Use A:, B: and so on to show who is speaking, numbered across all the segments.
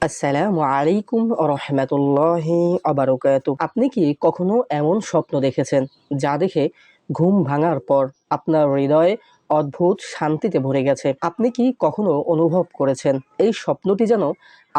A: আসসালামু আলাইকুম রহমতুল্লাহি আবারকাতু। আপনি কি কখনো এমন স্বপ্ন দেখেছেন যা দেখে ঘুম ভাঙার পর আপনার হৃদয়ে অদ্ভুত শান্তিতে ভরে গেছে? আপনি কি কখনো অনুভব করেছেন এই স্বপ্নটি যেন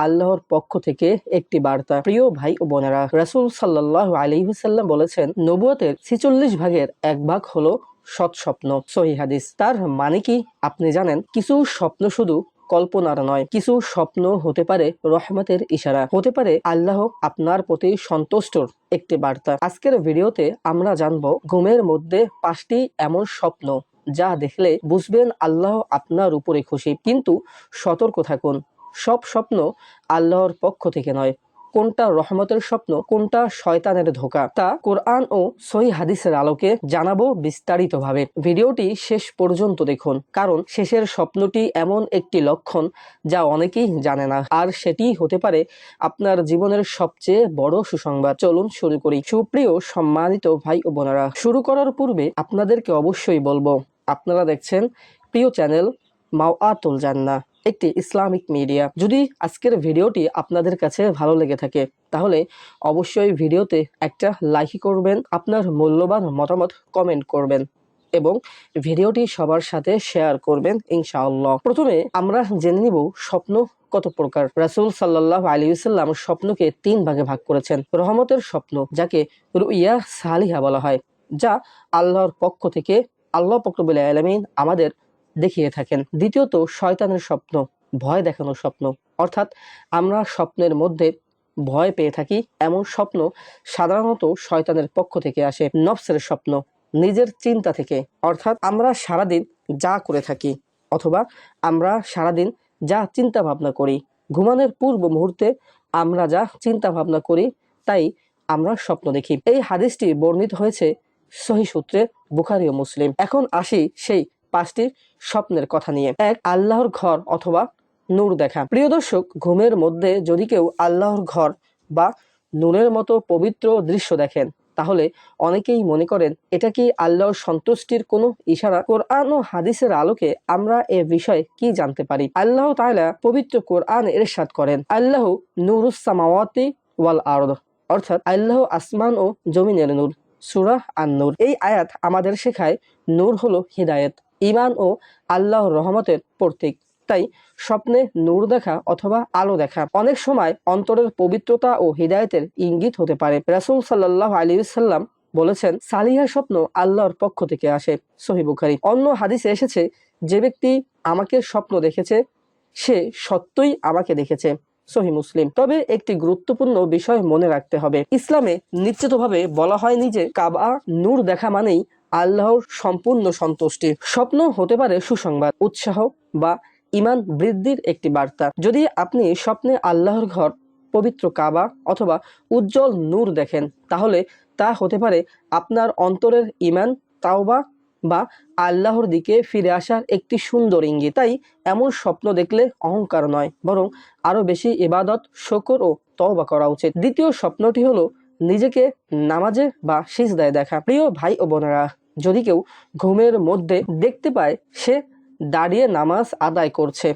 A: আল্লাহর পক্ষ থেকে একটি বার্তা? প্রিয় ভাই ও বোনেরা, রাসূল সাল্লাল্লাহু আলাইহি ওয়াসাল্লাম বলেছেন, নবুয়তের 46 ভাগের এক ভাগ হলো সৎ স্বপ্ন। সহিহ হাদিস। তার মানে কি আপনি জানেন? কিছু স্বপ্ন শুধু কল্পনার নয়, কিছু স্বপ্ন হতে পারে রহমতের ইশারা, হতে পারে আল্লাহ আপনার প্রতি সন্তুষ্টর একটি বার্তা। আজকের ভিডিওতে আমরা জানবো ঘুমের মধ্যে 5টি এমন স্বপ্ন যা দেখলে বুঝবেন আল্লাহ আপনার উপরে খুশি। কিন্তু সতর্ক থাকুন, সব স্বপ্ন আল্লাহর পক্ষ থেকে নয়। কোনটা রহমতের স্বপ্ন, কোনটা শয়তানের ধোঁকা, তা কোরআন ও সহিহ হাদিসের আলোকে জানাবো বিস্তারিতভাবে। ভিডিওটি শেষ পর্যন্ত দেখুন, কারণ শেষের স্বপ্নটি এমন একটি লক্ষণ যা অনেকেই জানে না, আর সেটি হতে পারে আপনার জীবনের সবচেয়ে বড় সুসংবাদ। চলুন শুরু করি। সুপ্রিয় সম্মানিত ভাই ও বোনেরা, শুরু করার পূর্বে আপনাদেরকে অবশ্যই বলবো, আপনারা দেখছেন প্রিয় চ্যানেল মাওয়াতুল জান্নাহ, একটি ইসলামিক মিডিয়া। যদি আজকের ভিডিওটি আপনাদের কাছে ভালো লেগে থাকে তাহলে অবশ্যই ভিডিওতে একটা লাইক করবেন, আপনার মূল্যবান মতামত কমেন্ট করবেন এবং ভিডিওটি সবার সাথে শেয়ার করবেন ইনশাআল্লাহ। প্রথমে আমরা জেনে নিব স্বপ্ন কত প্রকার। রাসূল সাল্লাল্লাহু আলাইহি ওয়াসাল্লাম স্বপ্নকে 3 ভাগে ভাগ করেছেন। রহমতের স্বপ্ন, যাকে রুইয়া সালিহা বলা হয়, যা আল্লাহর পক্ষ থেকে আল্লাহ পাক রব্বুল আলামিন আমাদের দেখিয়ে থাকেন। দ্বিতীয়ত শয়তানের স্বপ্ন, ভয় দেখানোর স্বপ্ন, অর্থাৎ আমরা স্বপ্নের মধ্যে ভয় পেয়ে থাকি এমন স্বপ্ন সাধারণত শয়তানের পক্ষ থেকে আসে। নফসের স্বপ্ন, নিজের চিন্তা থেকে, অর্থাৎ আমরা সারাদিন যা করে থাকি অথবা আমরা সারাদিন যা চিন্তা ভাবনা করি, ঘুমানোর পূর্ব মুহূর্তে আমরা যা চিন্তা ভাবনা করি তাই আমরা স্বপ্ন দেখি। এই হাদিসটি বর্ণিত হয়েছে সহিহ সূত্রে, বুখারী ও মুসলিম। এখন আসি সেই 5টি স্বপ্নের কথা নিয়ে। 1. আল্লাহর ঘর অথবা নূর দেখা। প্রিয় দর্শক, ঘুমের মধ্যে যদি কেউ আল্লাহর ঘর বা নূরের মতো পবিত্র দৃশ্য দেখেন তাহলে অনেকেই মনে করেন এটা কি আল্লাহর সন্তুষ্টির কোনো ইশারা। কোরআন ও হাদিসের আলোকে আমরা এ বিষয়ে কি জানতে পারি? আল্লাহ তাআলা পবিত্র কোরআন ইরশাদ করেন, আল্লাহ নূরুস সামাওয়াতি ওয়াল আরদ, অর্থাৎ আল্লাহ আসমান ও জমিনের নূর। সূরা আন-নূর। এই আয়াত আমাদের শেখায় নূর হলো হিদায়াত, ঈমান ও আল্লাহর রহমতের প্রতীক। তাই স্বপ্নে নূর দেখা অথবা আলো দেখা অনেক সময় অন্তরের পবিত্রতা ও হিদায়াতের ইঙ্গিত হতে পারে। রাসূল সাল্লাল্লাহু আলাইহি ওয়াসাল্লাম বলেছেন, সালিহা স্বপ্ন আল্লাহর পক্ষ থেকে আসে। সহিহ বুখারী। অন্য হাদিসে এসেছে, যে ব্যক্তি আমাকে স্বপ্ন দেখেছে সে সত্যই আমাকে দেখেছে। সহিহ মুসলিম। তবে একটি গুরুত্বপূর্ণ বিষয় মনে রাখতে হবে, ইসলামে নিশ্চিতভাবে বলা হয়নি যে কাবা নূর দেখা মানেই আল্লাহর সম্পূর্ণ সন্তুষ্টি। স্বপ্ন হতে পারে সুসংবাদ, উৎসাহ বা ঈমান বৃদ্ধির একটি বার্তা। যদি আপনি স্বপ্নে আল্লাহর ঘর, পবিত্র কাবা অথবা উজ্জ্বল নূর দেখেন তাহলে তা হতে পারে আপনার অন্তরের ঈমান, তাওবা বা আল্লাহর দিকে ফিরে আসার একটি সুন্দর ইঙ্গিত। তাই এমন স্বপ্ন দেখলে অহংকার নয়, বরং আরো বেশি ইবাদত, শুকর ও তওবা করা উচিত। দ্বিতীয় স্বপ্নটি হলো নিজেকে নামাজে বা সিজদায় দেখা। প্রিয় ভাই ও বোনেরা, যদি কেউ ঘুমের মধ্যে দেখতে পায় সে দাঁড়িয়ে নামাজ আদায় করছে,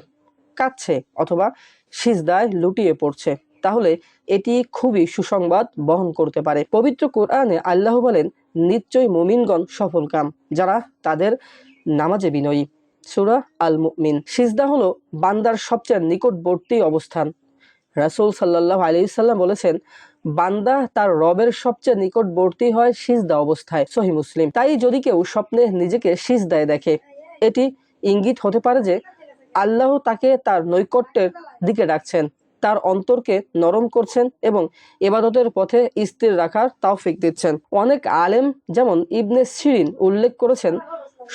A: কাঁদছে অথবা সিজদায় লুটিয়ে পড়ছে, তাহলে এটি খুবই সুসংবাদ বহন করতে পারে। পবিত্র কোরআনে আল্লাহ বলেন, নিশ্চয়ই মুমিনগণ সফলকাম যারা তাদের নামাজে বিনয়ী। সূরা আল মুমিন। সিজদা হলো বান্দার সবচেয়ে নিকটবর্তী অবস্থান। রাসূল সাল্লাল্লাহু আলাইহি ওয়াসাল্লাম বলেছেন, বান্দা তার রবের সবচেয়ে নিকটবর্তী হয় সিজদা অবস্থায়। সহিহ মুসলিম। তাই যদি কেউ স্বপ্নে নিজেকে সিজদায় দেখে এটি ইঙ্গিত হতে পারে যে আল্লাহ তাকে তার নৈকট্যের দিকে ডাকছেন, তার অন্তরকে নরম করছেন এবং ইবাদতের পথে স্থির রাখার তৌফিক দিচ্ছেন। অনেক আলেম যেমন ইবনে সিরিন উল্লেখ করেছেন,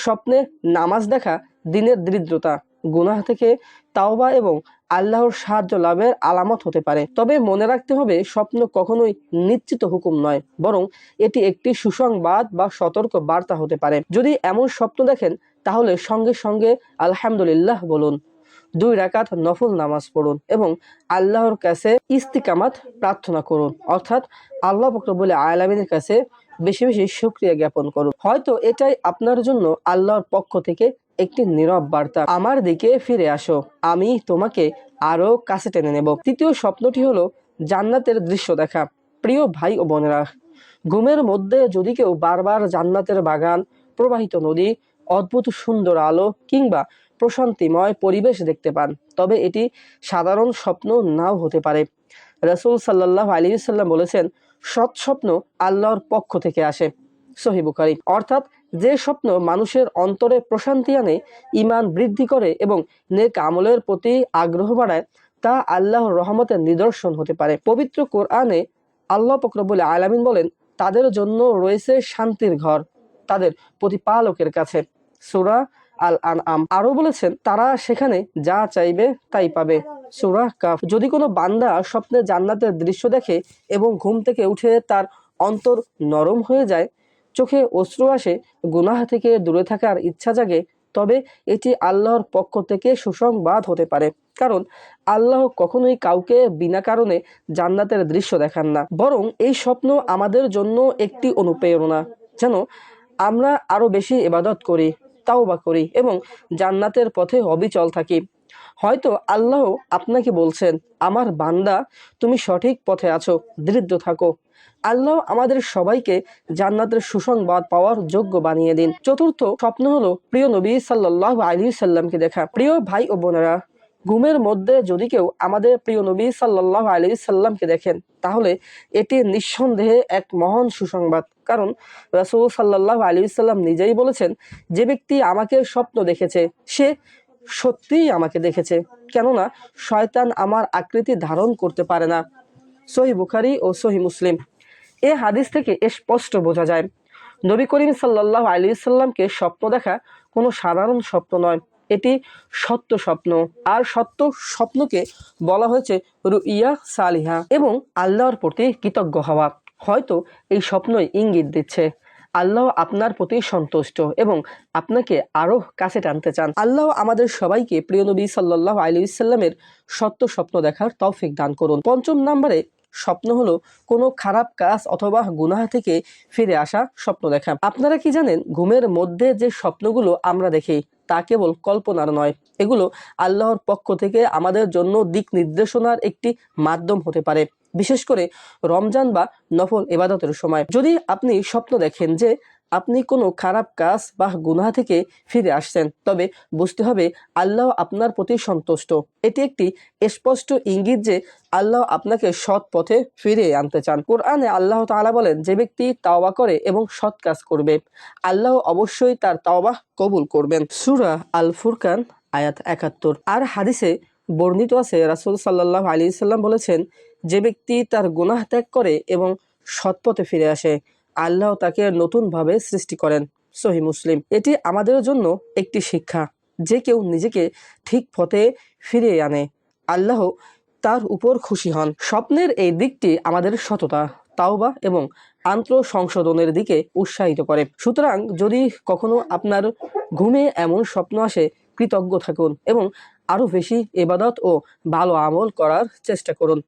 A: স্বপ্নে নামাজ দেখা দিনের দরিদ্রতা, গুনাহ থেকে তাওবা এবং আল্লাহর সাহায্য লাভের আলামত হতে পারে। তবে মনে রাখতে হবে, স্বপ্ন কখনোই নিশ্চিত হুকুম নয়, বরং এটি একটি সুসংবাদ বা সতর্ক বার্তা হতে পারে। যদি এমন স্বপ্ন দেখেন তাহলে সঙ্গে সঙ্গে আলহামদুলিল্লাহ বলুন, 2 রাকাত নফল নামাজ পড়ুন এবং আল্লাহর কাছে ইস্তিকামাত প্রার্থনা করুন, অর্থাৎ আল্লাহ পাক রব্বুল আলামিনের কাছে বেশি বেশি শুকরিয়া জ্ঞাপন করুন। হয়তো এটাই আপনার জন্য আল্লাহর পক্ষ থেকে একটি নীরব বার্তা, আমার দিকে ফিরে আসো, আমি তোমাকে আরো কাছে টেনে নেব। তৃতীয় স্বপ্নটি হলো জান্নাতের দৃশ্য দেখা। প্রিয় ভাই ও বোনেরা, ঘুমের মধ্যে যদি কেউ বারবার জান্নাতের বাগান, প্রবাহিত নদী, অদ্ভুত সুন্দর আলো কিংবা প্রশান্তিময় পরিবেশ দেখতে পান, তবে এটি সাধারণ স্বপ্ন নাও হতে পারে। রাসূল সাল্লাল্লাহু আলাইহি ওয়াসাল্লাম বলেছেন, সৎ স্বপ্ন আল্লাহর পক্ষ থেকে আসে। সহিহ বুখারী। অর্থাৎ যে স্বপ্ন মানুষের অন্তরে প্রশান্তি আনে, ঈমান বৃদ্ধি করে এবং নেক আমলের প্রতি আগ্রহ বাড়ায়, তা আল্লাহর রহমতের নিদর্শন হতে পারে। পবিত্র কোরআনে আল্লাহ পাক রব্বুল আলামিন বলেন, তাদের জন্য রয়েছে শান্তির ঘর তাদের প্রতিপালকের কাছে। সূরা আল আনআম। আরো বলেছেন, তারা সেখানে যা চাইবে তাই পাবে। সূরা কাফ। যদি কোনো বান্দা স্বপ্নে জান্নাতের দৃশ্য দেখে এবং ঘুম থেকে উঠে তার অন্তর নরম হয়ে যায়, চোখে অশ্রু আসে, গুনাহ থেকে দূরে থাকার ইচ্ছা জাগে, তবে এটি আল্লাহর পক্ষ থেকে সুসংবাদ হতে পারে। কারণ আল্লাহ কখনোই কাউকে বিনা কারণে জান্নাতের দৃশ্য দেখান না, বরং এই স্বপ্ন আমাদের জন্য একটি অনুপ্রেরণা, যেন আমরা আরো বেশি ইবাদত করি, তাওবা করি এবং জান্নাতের পথে অবিচল থাকি। হয়তো আল্লাহ আপনাকে বলছেন, আমার বান্দা, তুমি সঠিক পথে আছো, দৃঢ় থাকো। আল্লাহ আমাদের সবাইকে জান্নাতের সুসংবাদ পাওয়ার যোগ্য বানিয়ে দিন। চতুর্থ স্বপ্ন হলো প্রিয় নবী সাল্লাল্লাহু আলাইহি সাল্লামকে দেখা। প্রিয় ভাই ও বোনেরা, ঘুমের মধ্যে যদি কেউ আমাদের প্রিয় নবী সাল্লাল্লাহু আলাইহি সাল্লামকে দেখেন, তাহলে এটি নিঃসন্দেহে এক মহান সুসংবাদ। কারণ রাসূল সাল্লাল্লাহু আলাইহি সাল্লাম নিজেই বলেছেন, যে ব্যক্তি আমাকে স্বপ্ন দেখেছে সে সত্যিই আমাকে দেখেছে, কেননা শয়তান আমার আকৃতি ধারণ করতে পারে না। সহিহ বুখারী ও সহিহ মুসলিম। এ হাদিস থেকে স্পষ্ট বোঝা যায়, নবী করিম সাল্লাল্লাহু আলাইহি সাল্লামকে স্বপ্ন দেখা কোনো সাধারণ স্বপ্ন নয়, এটি সত্য স্বপ্ন। আর সত্য স্বপ্নকে বলা হয়েছে রুইয়া সালিহা এবং আল্লাহর প্রতি কৃতজ্ঞ হওয়া। হয়তো এই স্বপ্নই ইঙ্গিত দিচ্ছে আল্লাহ আপনার প্রতি সন্তুষ্ট এবং আপনাকে আরো কাছে টানতে চান। আল্লাহ আমাদের সবাইকে প্রিয় নবী সাল্লাল্লাহু আলাইহি সাল্লামের সত্য স্বপ্ন দেখার তৌফিক দান করুন। পঞ্চম নম্বরে স্বপ্ন হলো কোনো খারাপ কাজ অথবা গুনাহ থেকে ফিরে আসা স্বপ্ন দেখা। আপনারা কি জানেন, ঘুমের মধ্যে যে স্বপ্নগুলো আমরা দেখি তা কেবল কল্পনার নয়, এগুলো আল্লাহর পক্ষ থেকে আমাদের জন্য দিক নির্দেশনার একটি মাধ্যম হতে পারে, বিশেষ করে রমজান বা নফল ইবাদতের সময়। যদি আপনি স্বপ্ন দেখেন যে আপনি কোনো খারাপ কাজ বা গুনাহ থেকে ফিরে আসছেন, তবে বুঝতে হবে আল্লাহ আপনার প্রতি সন্তুষ্ট। এটি একটি স্পষ্ট ইঙ্গিত যে আল্লাহ আপনাকে সৎ পথে ফিরিয়ে আনতে চান। কোরআনে আল্লাহ তাআলা বলেন, যে ব্যক্তি তাওবা করে এবং সৎ কাজ করবে, আল্লাহ অবশ্যই তার তাওবা কবুল করবেন। সূরা আল ফুরকান আয়াত ৭১। আর হাদিসে বর্ণিত আছে, রাসূল সাল্লাল্লাহু আলাইহি সাল্লাম বলেছেন, যে ব্যক্তি তার গুনাহ ত্যাগ করে এবং সৎ পথে ফিরে আসে, আল্লাহ তাকে নতুনভাবে সৃষ্টি করেন। সহিহ মুসলিম। এটি আমাদের জন্য একটি শিক্ষা, যে কেউ নিজেকে ঠিক পথে ফিরিয়ে আনে, আল্লাহ তার উপর খুশি হন। স্বপ্নের এই দিকটি আমাদের সততা, তাওবা এবং আত্মসংশোধনের দিকে উৎসাহিত করে। সুতরাং যদি কখনো আপনার ঘুমে এমন স্বপ্ন আসে, কৃতজ্ঞ থাকুন এবং আরো বেশি ইবাদত ও ভালো আমল করার চেষ্টা করুন।